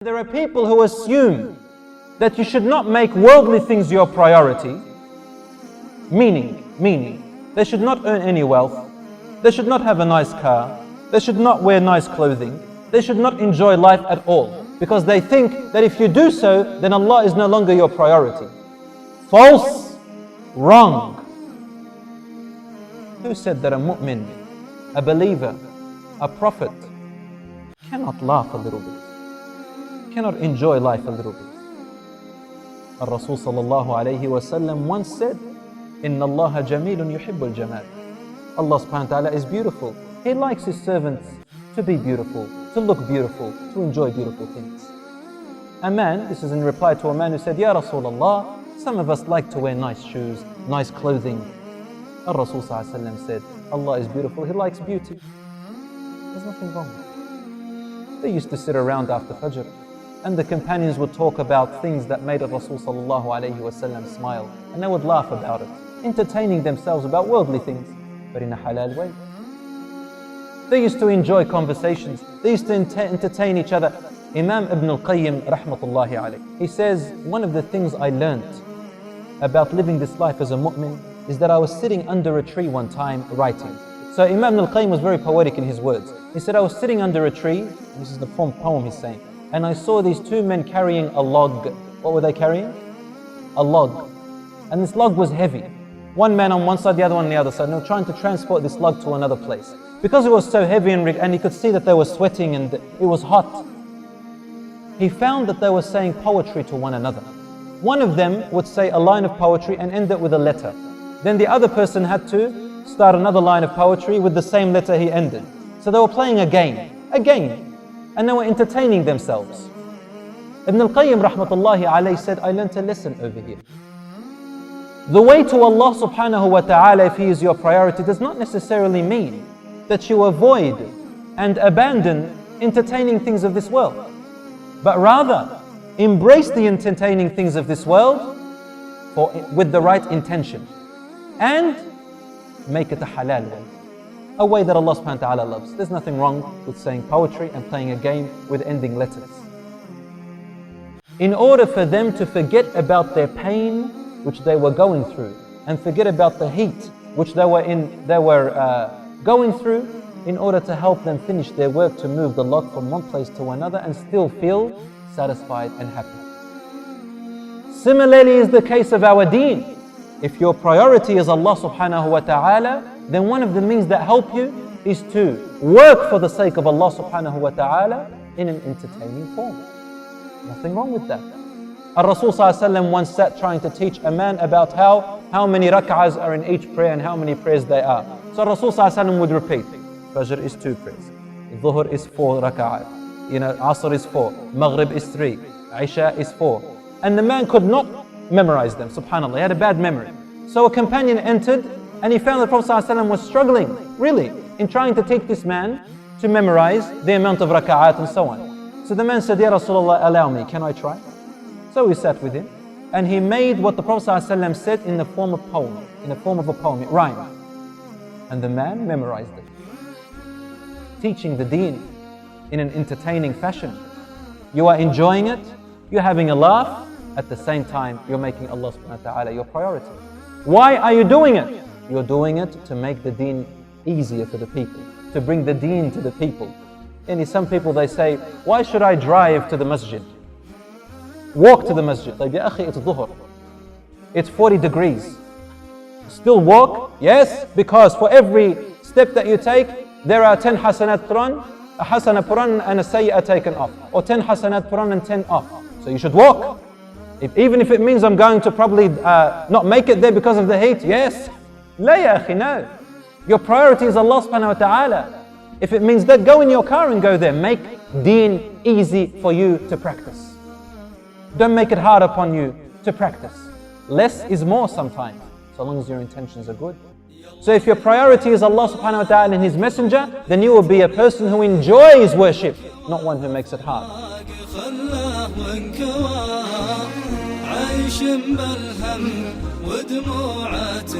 There are people who assume that you should not make worldly things your priority, meaning they should not earn any wealth, they should not have a nice car, they should not wear nice clothing, they should not enjoy life at all, because they think that if you do so, then Allah is no longer your priority. False, wrong. Who said that a mu'min, a believer, a prophet cannot laugh a little bit, cannot enjoy life a little bit? Rasul sallallahu alayhi wa sallam once said, Inna Allah jamilun yuhibbul jamal. Allah subhanahu wa ta'ala is beautiful. He likes His servants to be beautiful, to look beautiful, to enjoy beautiful things. A man, this is in reply to a man who said, Ya Rasulullah, some of us like to wear nice shoes, nice clothing. Rasul sallallahu alayhi wa sallam said, Allah is beautiful, He likes beauty. There's nothing wrong with it. They used to sit around after Fajr, and the companions would talk about things that made Rasul sallallahu alayhi wa sallam smile, and they would laugh about it, entertaining themselves about worldly things, but in a halal way. They used to enjoy conversations, they used to entertain each other. Imam Ibn al-Qayyim rahmatullahi alayh, he says, one of the things I learnt about living this life as a mu'min is that I was sitting under a tree one time writing. So Imam al-Qayyim was very poetic in his words. He said, I was sitting under a tree, this is the poem he's saying, and I saw these two men carrying a log. What were they carrying? A log. And this log was heavy. One man on one side, the other one on the other side, and they were trying to transport this log to another place. Because it was so heavy and he could see that they were sweating and it was hot, he found that they were saying poetry to one another. One of them would say a line of poetry and end it with a letter. Then the other person had to start another line of poetry with the same letter he ended. So they were playing a game, and they were entertaining themselves. Ibn al-Qayyim rahmatullahi alayhi said, I learned a lesson over here. The way to Allah subhanahu wa ta'ala, if He is your priority, does not necessarily mean that you avoid and abandon entertaining things of this world, but rather embrace the entertaining things of this world with the right intention, and make it a halal way, a way that Allah subhanahu wa ta'ala loves. There's nothing wrong with saying poetry and playing a game with ending letters. In order for them to forget about their pain which they were going through, and forget about the heat which they were going through, in order to help them finish their work to move the log from one place to another and still feel satisfied and happy. Similarly is the case of our deen. If your priority is Allah subhanahu wa ta'ala, then one of the means that help you is to work for the sake of Allah subhanahu wa ta'ala in an entertaining form. Nothing wrong with that. Rasul sallallahu alayhi wa sallam once sat trying to teach a man about how many rak'ahs are in each prayer and how many prayers they are. So Rasul sallallahu alayhi wa sallam would repeat, Fajr is 2 prayers, Dhuhr is 4 rak'ahs, Asr is 4, Maghrib is 3, Isha is 4. And the man could not memorize them, subhanAllah, he had a bad memory. So a companion entered and he found that Prophet ﷺ was struggling, really, in trying to teach this man to memorize the amount of raka'at and so on. So the man said, Ya Rasulullah, allow me, can I try? So we sat with him and he made what the Prophet ﷺ said in the form of poem, it rhymed. And the man memorized it. Teaching the deen in an entertaining fashion. You are enjoying it, you're having a laugh, at the same time you're making Allah subhanahu wa ta'ala your priority. Why are you doing it? You're doing it to make the deen easier for the people, to bring the deen to the people. And some people, they say, why should I drive to the masjid? Walk to the masjid. Like, Ya akhi, it's dhuhr. It's 40 degrees. Still walk? Yes, because for every step that you take, there are 10 hasanat put on, a hasana put on and a sayyah taken off. Or 10 hasanat put on and 10 off. So you should walk. Even if it means I'm going to probably not make it there because of the heat, yes. La ya akhi, no. Your priority is Allah subhanahu wa ta'ala. If it means that, go in your car and go there. Make deen easy for you to practice. Don't make it hard upon you to practice. Less is more sometimes, so long as your intentions are good. So if your priority is Allah subhanahu wa ta'ala and His Messenger, then you will be a person who enjoys worship, not one who makes it hard. عايش بالهم ودموعات